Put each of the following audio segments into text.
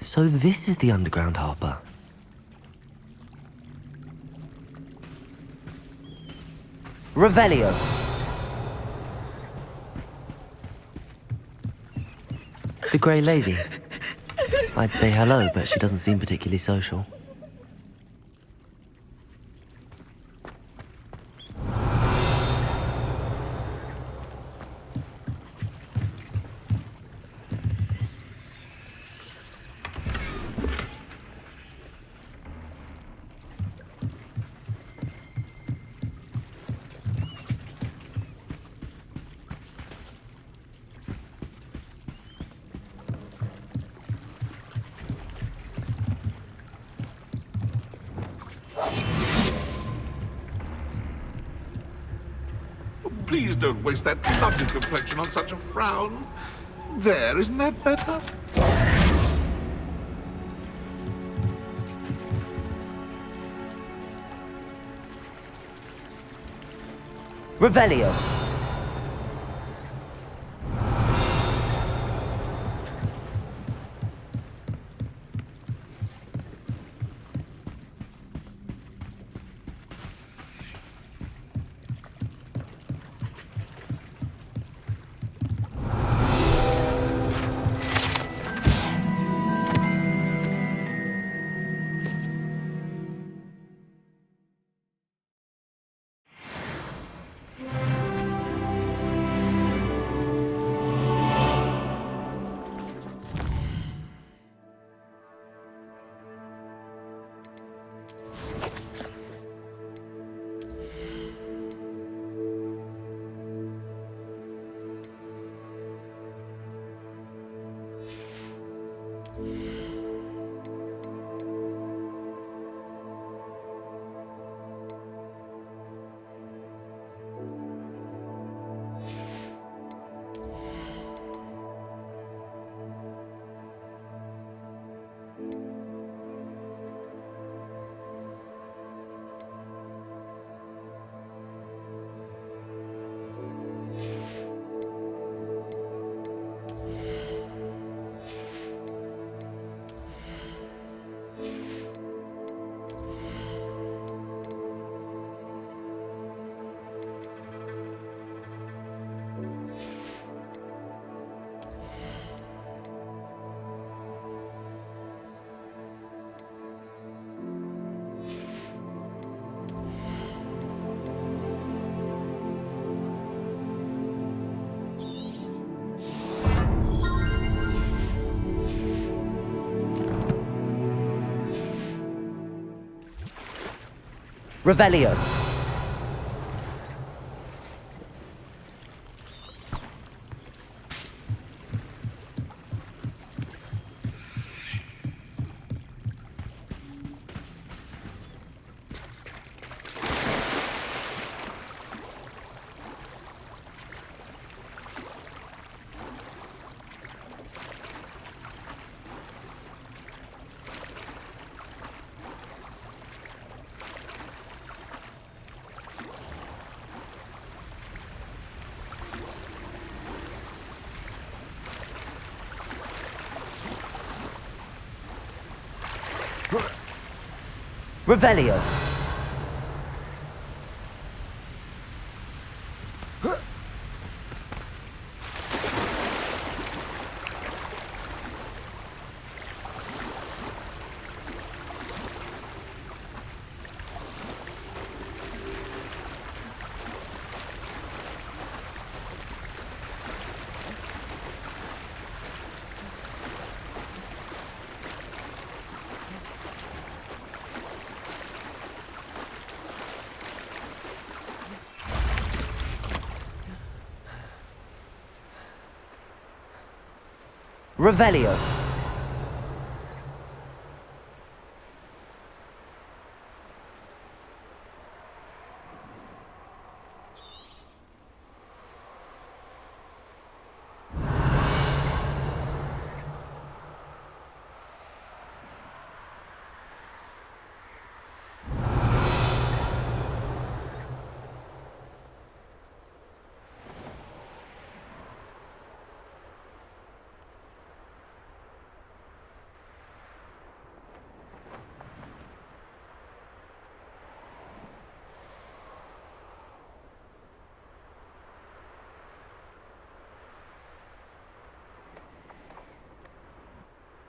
So this is the underground harbour. Revelio. The Grey Lady. I'd say hello, but she doesn't seem particularly social. Please don't waste that lovely complexion on such a frown. There, isn't that better? Revelio. Revelio. Revelio. Revelio.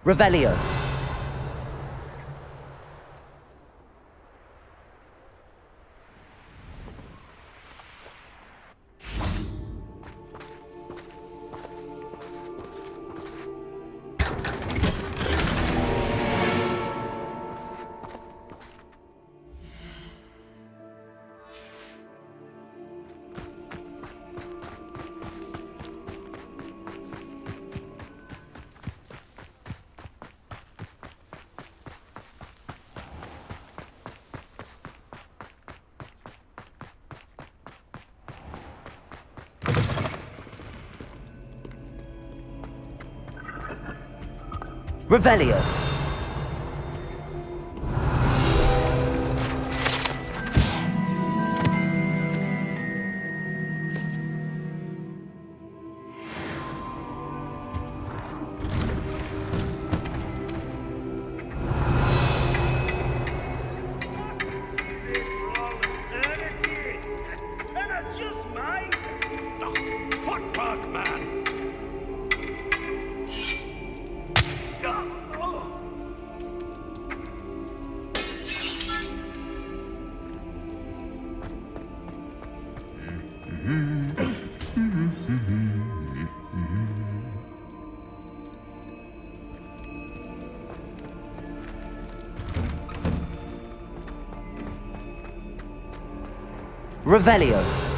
Revelio. Revelio. Revelio.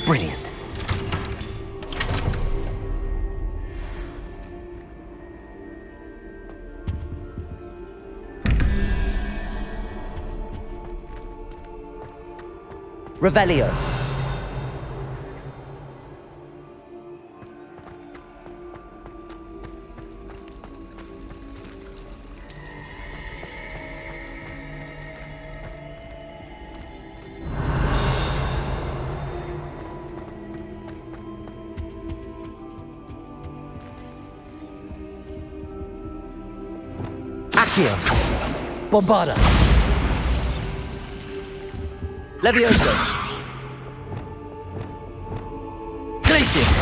Brilliant. Revelio. Accio. Bombarda. Levioso. Glacius.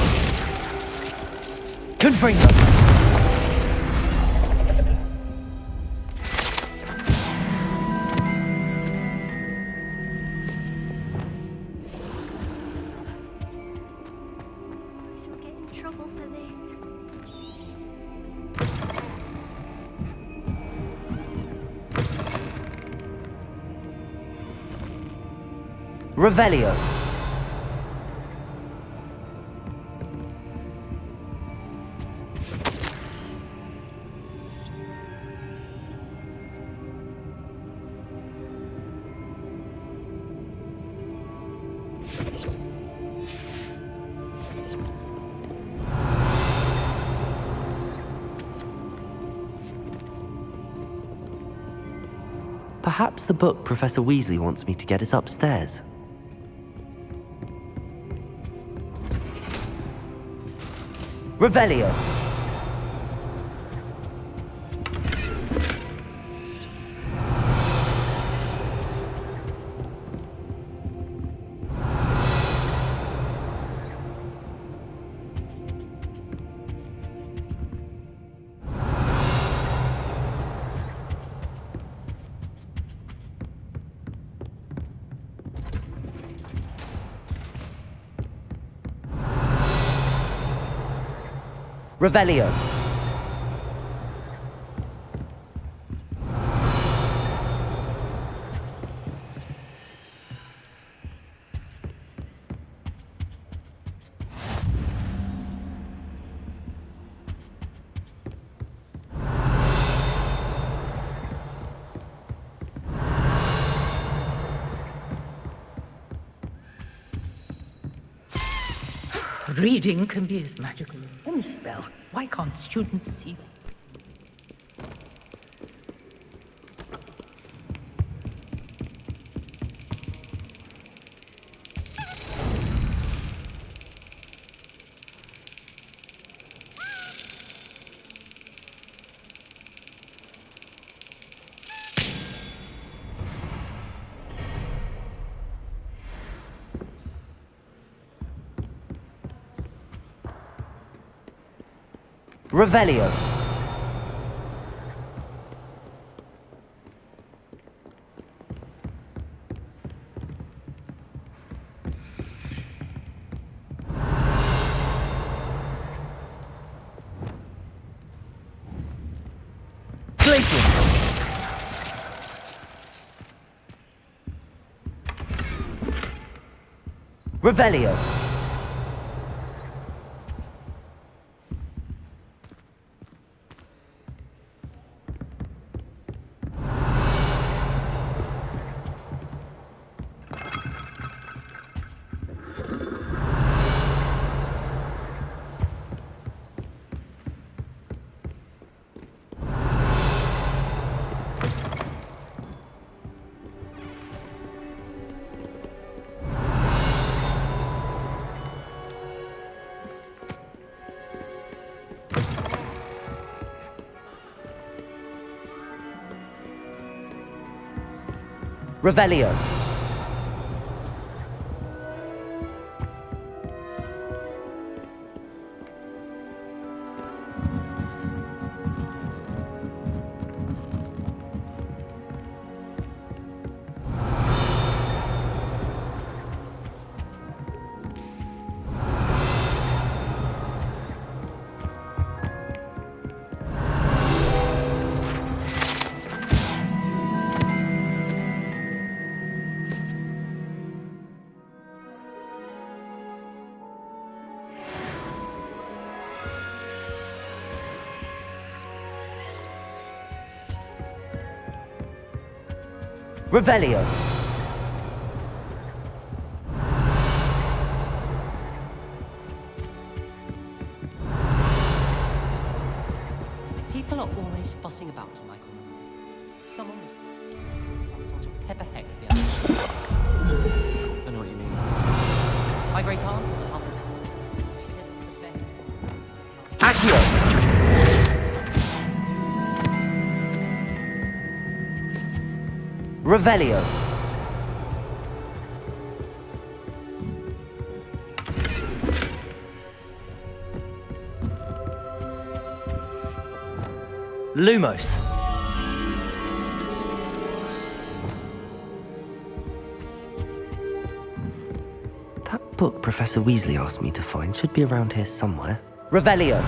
Confringo. She'll get in trouble for this. Revelio. Perhaps the book Professor Weasley wants me to get is upstairs. Revelio. Revelio. Reading can be as magical as any spell. Why can't students see? Revelio. Glacius. Revelio. Revelio. Revelio. People are always fussing about, Michael. Someone was some sort of pepper hex the other day. I know what you mean. My great aunt was a Hufflepuff. She says it's the best. Accio. Revelio. Lumos. That book Professor Weasley asked me to find should be around here somewhere. Revelio.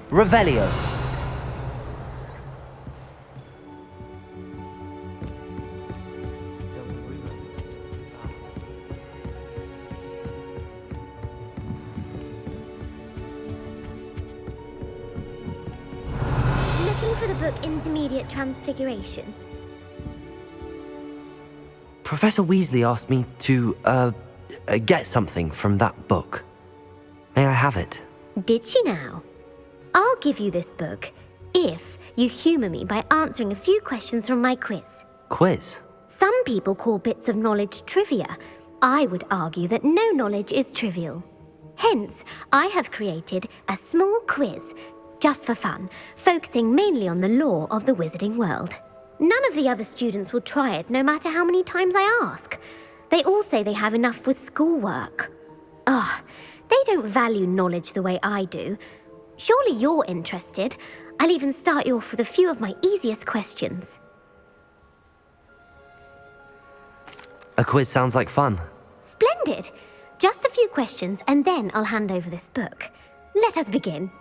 Revelio. Looking for the book Intermediate Transfiguration. Professor Weasley asked me to, get something from that book. May I have it? Did she now? I'll give you this book if you humour me by answering a few questions from my quiz. Quiz? Some people call bits of knowledge trivia. I would argue that no knowledge is trivial. Hence, I have created a small quiz, just for fun, focusing mainly on the lore of the wizarding world. None of the other students will try it, no matter how many times I ask. They all say they have enough with schoolwork. Ugh, they don't value knowledge the way I do. Surely you're interested. I'll even start you off with a few of my easiest questions. A quiz sounds like fun. Splendid! Just a few questions and then I'll hand over this book. Let us begin.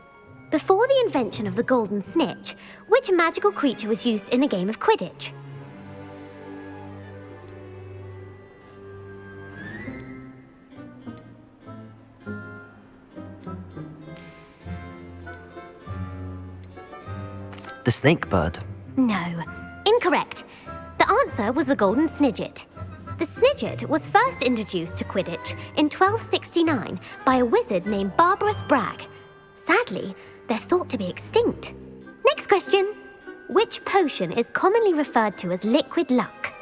Before the invention of the golden snitch, which magical creature was used in a game of Quidditch? The snake bird. No, incorrect. The answer was the golden snidget. The snidget was first introduced to Quidditch in 1269 by a wizard named Barbarous Bragg. Sadly, they're thought to be extinct. Next question. Which potion is commonly referred to as liquid luck?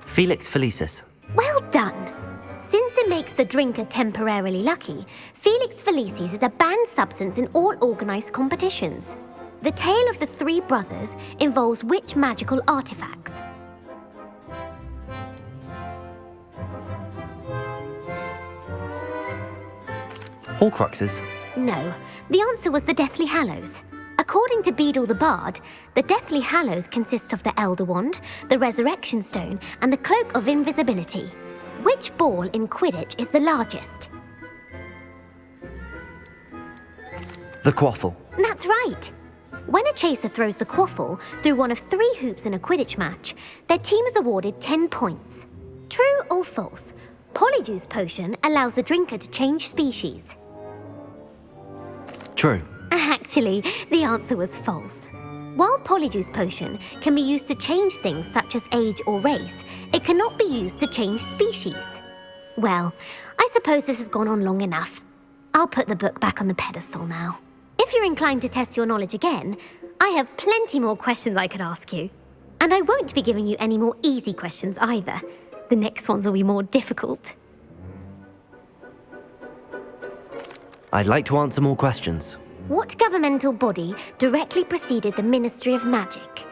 Felix Felicis. Well done. Since it makes the drinker temporarily lucky, Felix Felicis is a banned substance in all organised competitions. The tale of the three brothers involves which magical artifacts? Horcruxes. No, the answer was the Deathly Hallows. According to Beadle the Bard, the Deathly Hallows consists of the Elder Wand, the Resurrection Stone, and the Cloak of Invisibility. Which ball in Quidditch is the largest? The quaffle. That's right. When a chaser throws the quaffle through one of 3 hoops in a Quidditch match, their team is awarded 10 points. True or false? Polyjuice Potion allows the drinker to change species. True. Actually, the answer was false. While Polyjuice Potion can be used to change things such as age or race, it cannot be used to change species. Well, I suppose this has gone on long enough. I'll put the book back on the pedestal now. If you're inclined to test your knowledge again, I have plenty more questions I could ask you. And I won't be giving you any more easy questions either. The next ones will be more difficult. I'd like to answer more questions. What governmental body directly preceded the Ministry of Magic?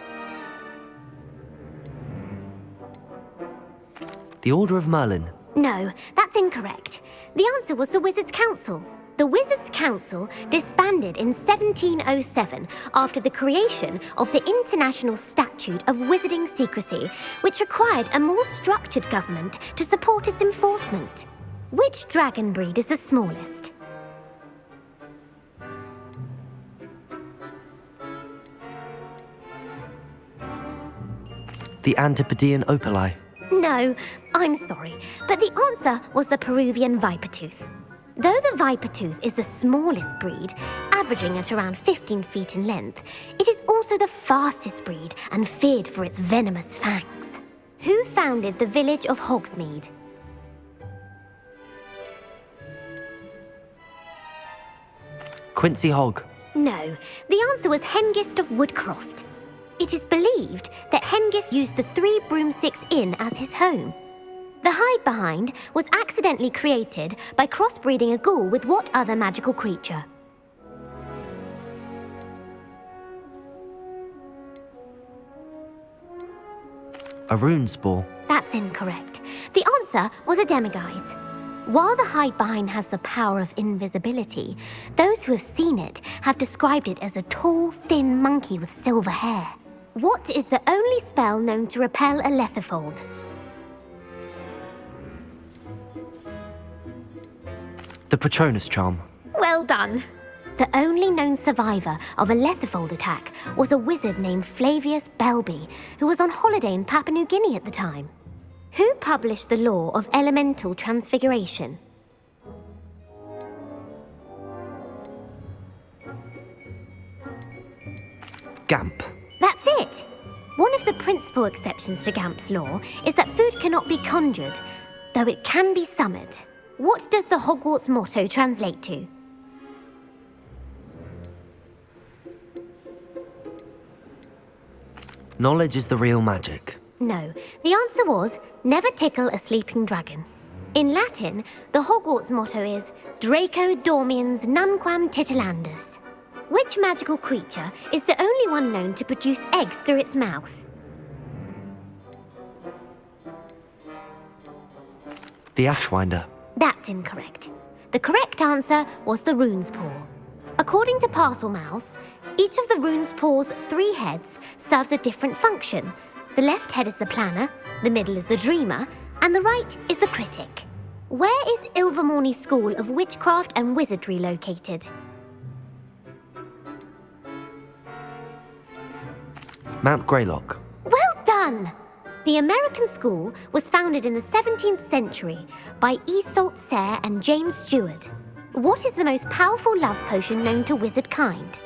The Order of Merlin. No, that's incorrect. The answer was the Wizards' Council. The Wizards' Council disbanded in 1707 after the creation of the International Statute of Wizarding Secrecy, which required a more structured government to support its enforcement. Which dragon breed is the smallest? The Antipodean Opali. No, I'm sorry, but the answer was the Peruvian Vipertooth. Though the Vipertooth is the smallest breed, averaging at around 15 feet in length, it is also the fastest breed and feared for its venomous fangs. Who founded the village of Hogsmeade? Quincy Hogg. No, the answer was Hengist of Woodcroft. It is believed that Hengist used the 3 Broomsticks Inn as his home. The hide-behind was accidentally created by crossbreeding a ghoul with what other magical creature? A rune spore. That's incorrect. The answer was a demiguise. While the hide-behind has the power of invisibility, those who have seen it have described it as a tall, thin monkey with silver hair. What is the only spell known to repel a lethifold? The Patronus charm. Well done. The only known survivor of a lethifold attack was a wizard named Flavius Belby, who was on holiday in Papua New Guinea at the time. Who published the law of elemental transfiguration? Gamp. That's it! One of the principal exceptions to Gamp's law is that food cannot be conjured, though it can be summoned. What does the Hogwarts motto translate to? Knowledge is the real magic. No, the answer was, never tickle a sleeping dragon. In Latin, the Hogwarts motto is Draco dormiens nunquam titilandus. Which magical creature is the only one known to produce eggs through its mouth? The Ashwinder. That's incorrect. The correct answer was the rune's paw. According to Parselmouths, each of the rune's paw's 3 heads serves a different function. The left head is the planner, the middle is the dreamer, and the right is the critic. Where is Ilvermorny School of Witchcraft and Wizardry located? Mount Greylock. Well done! The American school was founded in the 17th century by Iseult Sayre and James Stewart. What is the most powerful love potion known to wizard kind?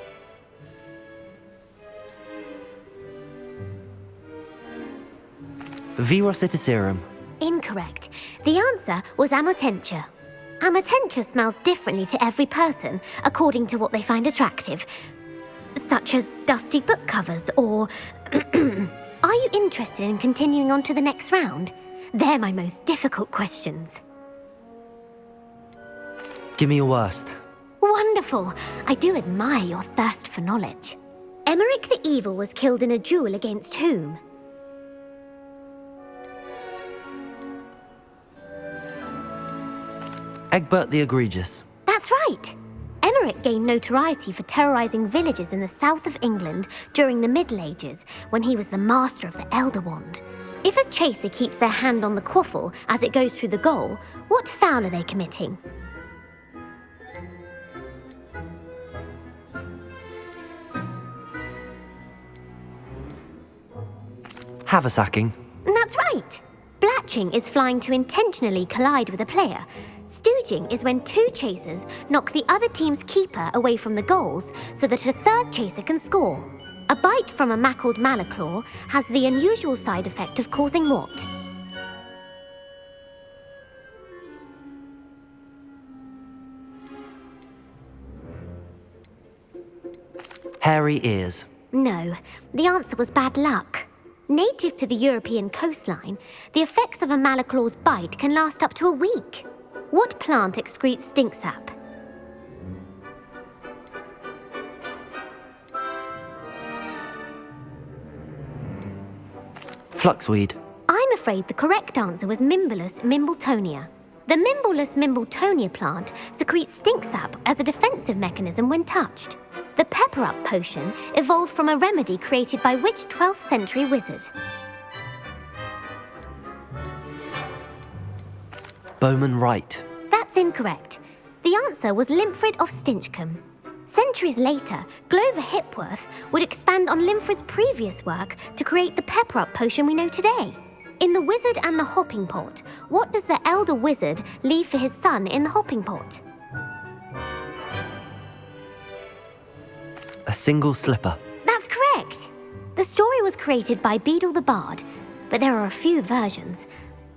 Virocitiserum. Incorrect. The answer was Amotentia. Amotentia smells differently to every person, according to what they find attractive, such as dusty book covers or... Are you interested in continuing on to the next round? They're my most difficult questions. Give me your worst. Wonderful! I do admire your thirst for knowledge. Emmerich the Evil was killed in a duel against whom? Egbert the Egregious. That's right! Emmerich gained notoriety for terrorizing villages in the south of England during the Middle Ages, when he was the master of the Elder Wand. If a chaser keeps their hand on the quaffle as it goes through the goal, what foul are they committing? Haversacking. That's right! Blatching is flying to intentionally collide with a player. Stooging is when two chasers knock the other team's keeper away from the goals so that a third chaser can score. A bite from a mackled malaclaw has the unusual side effect of causing what? Hairy ears. No, the answer was bad luck. Native to the European coastline, the effects of a malaclaw's bite can last up to a week. What plant excretes stink sap? Fluxweed. I'm afraid the correct answer was Mimbulus mimbletonia. The Mimbulus mimbletonia plant secretes stink sap as a defensive mechanism when touched. The pepper-up potion evolved from a remedy created by which 12th century wizard? Bowman Wright. That's incorrect. The answer was Limfrid of Stinchcombe. Centuries later, Glover Hipworth would expand on Limfrid's previous work to create the pepper-up potion we know today. In The Wizard and the Hopping Pot, what does the elder wizard leave for his son in the hopping pot? A single slipper. That's correct! The story was created by Beadle the Bard, but there are a few versions.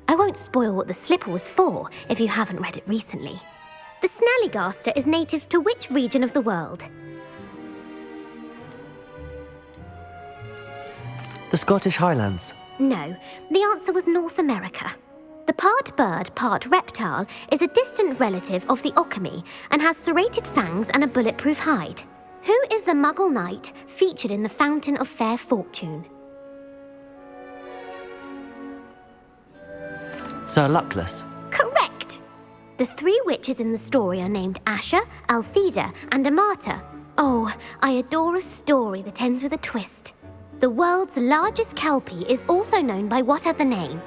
I won't spoil what the slipper was for if you haven't read it recently. The Snallygaster is native to which region of the world? The Scottish Highlands. No, the answer was North America. The part bird, part reptile is a distant relative of the Occamy and has serrated fangs and a bulletproof hide. Who is the Muggle knight featured in the Fountain of Fair Fortune? Sir Luckless. Correct! The three witches in the story are named Asha, Altheda, and Amata. Oh, I adore a story that ends with a twist. The world's largest kelpie is also known by what other name?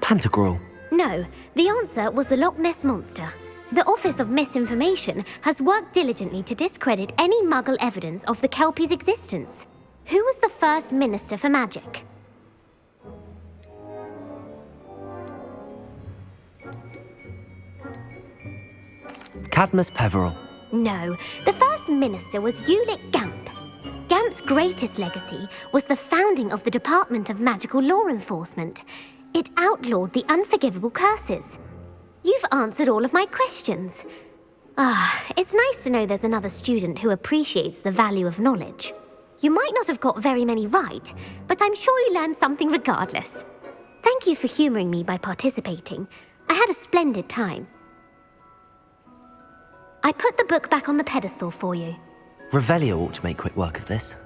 Pantagruel. No, the answer was the Loch Ness Monster. The Office of Misinformation has worked diligently to discredit any Muggle evidence of the kelpie's existence. Who was the first Minister for Magic? Cadmus Peveril. No, the first minister was Ulick Gamp. Gamp's greatest legacy was the founding of the Department of Magical Law Enforcement. It outlawed the unforgivable curses. You've answered all of my questions. It's nice to know there's another student who appreciates the value of knowledge. You might not have got very many right, but I'm sure you learned something regardless. Thank you for humouring me by participating. I had a splendid time. I put the book back on the pedestal for you. Revelio ought to make quick work of this.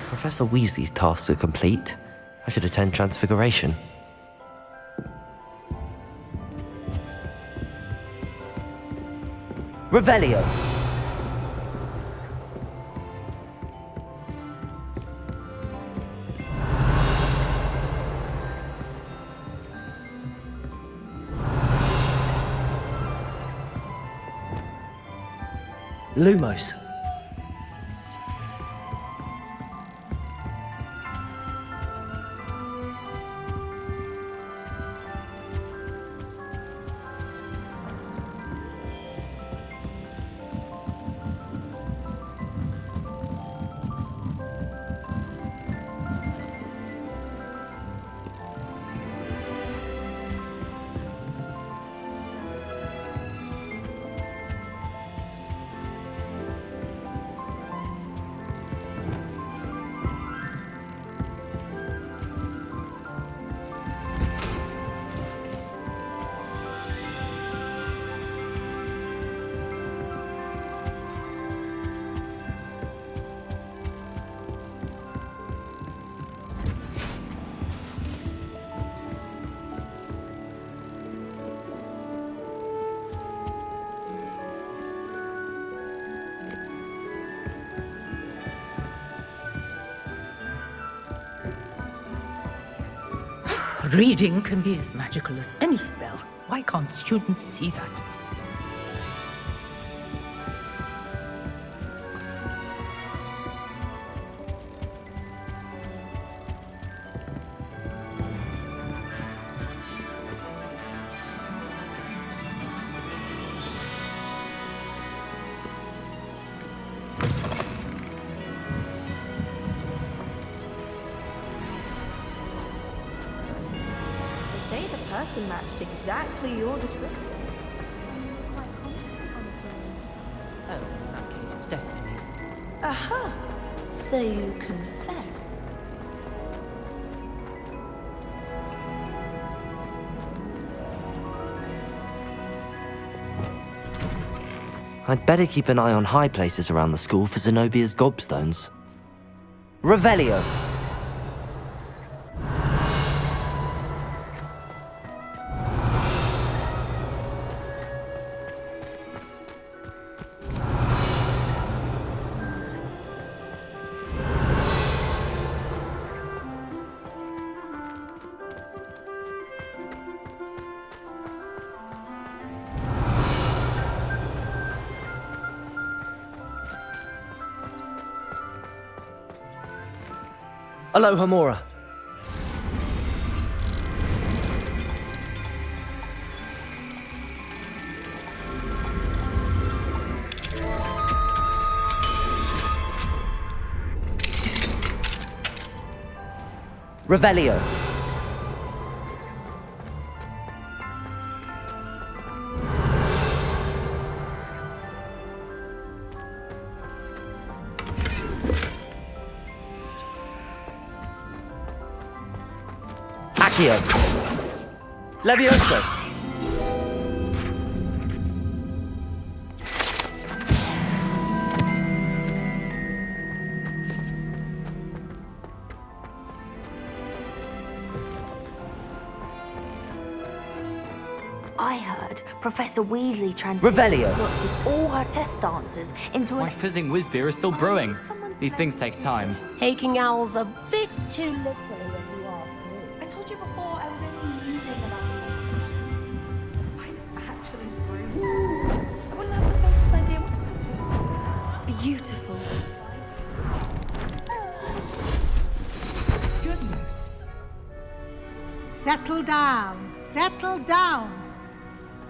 Professor Weasley's tasks are complete. I should attend Transfiguration. Revelio! Lumos. Reading can be as magical as any spell. Why can't students see that? They say the person matched exactly your description. Oh, in that case, it was definitely me. Aha! So you confess. I'd better keep an eye on high places around the school for Zenobia's gobstones. Revelio. Aloha Mora. Revelio. Accio. Levioso. I heard Professor Weasley transformed Revelio. the book with all her test answers into My an... fizzing whiz beer is still brewing. These things take time. Taking owls a bit too literally, if you ask me. I told you before I was only using about I actually grew. I wouldn't have the faintest idea what to do. Beautiful. Goodness. Settle down. Settle down.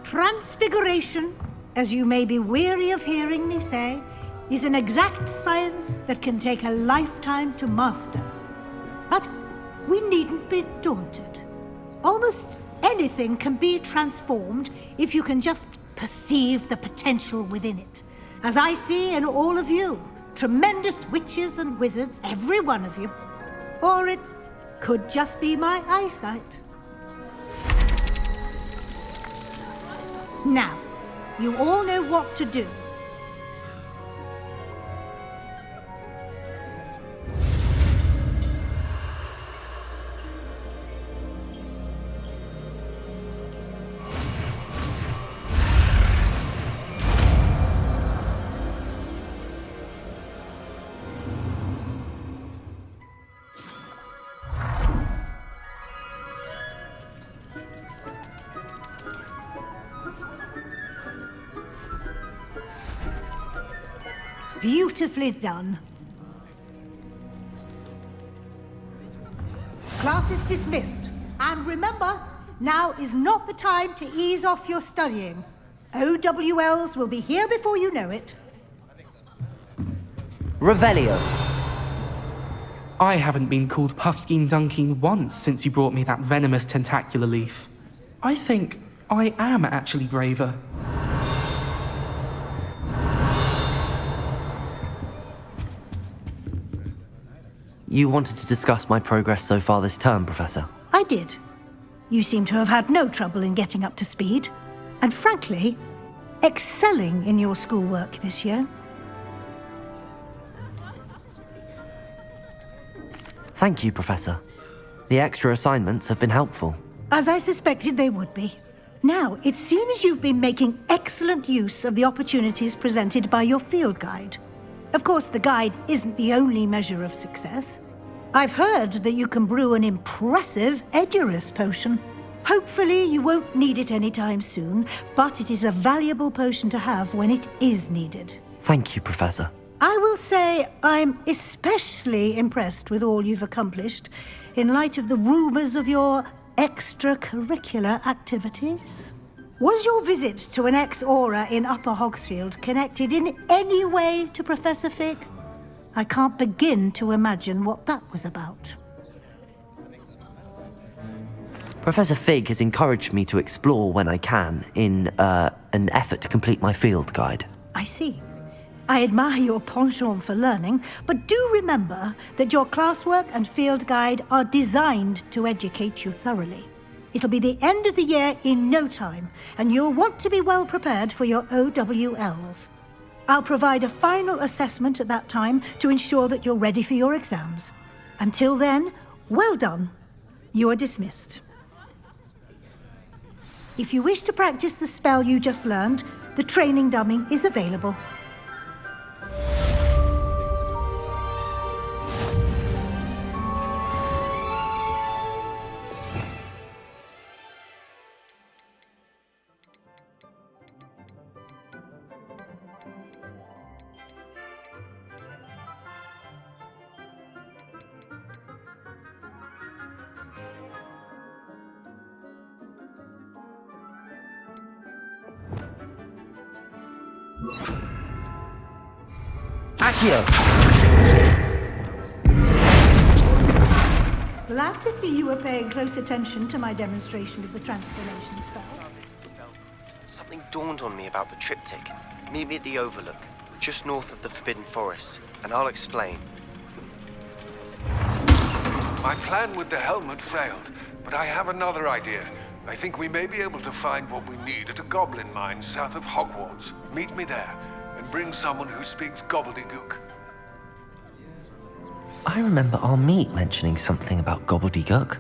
Transfiguration, as you may be weary of hearing me say, is an exact science that can take a lifetime to master. But we needn't be daunted. Almost anything can be transformed if you can just perceive the potential within it. As I see in all of you, tremendous witches and wizards, every one of you. Or it could just be my eyesight. Now, you all know what to do. Beautifully done. Class is dismissed. And remember, now is not the time to ease off your studying. OWLs will be here before you know it. Revelio. I haven't been called Puffskein Dunking once since you brought me that venomous tentacular leaf. I think I am actually braver. You wanted to discuss my progress so far this term, Professor? I did. You seem to have had no trouble in getting up to speed. And frankly, excelling in your schoolwork this year. Thank you, Professor. The extra assignments have been helpful. As I suspected they would be. Now, it seems you've been making excellent use of the opportunities presented by your field guide. Of course, the guide isn't the only measure of success. I've heard that you can brew an impressive Edurus potion. Hopefully, you won't need it anytime soon, but it is a valuable potion to have when it is needed. Thank you, Professor. I will say I'm especially impressed with all you've accomplished in light of the rumors of your extracurricular activities. Was your visit to an ex-aura in Upper Hogsfield connected in any way to Professor Fig? I can't begin to imagine what that was about. Professor Fig has encouraged me to explore when I can in an effort to complete my field guide. I see. I admire your penchant for learning, but do remember that your classwork and field guide are designed to educate you thoroughly. It'll be the end of the year in no time, and you'll want to be well prepared for your OWLs. I'll provide a final assessment at that time to ensure that you're ready for your exams. Until then, well done. You are dismissed. If you wish to practice the spell you just learned, the training dummy is available. Accio! Glad to see you were paying close attention to my demonstration of the transformation spell. Something dawned on me about the triptych. Meet me at the Overlook, just north of the Forbidden Forest, and I'll explain. My plan with the helmet failed, but I have another idea. I think we may be able to find what we need at a goblin mine south of Hogwarts. Meet me there, and bring someone who speaks gobbledygook. I remember our meet mentioning something about gobbledygook.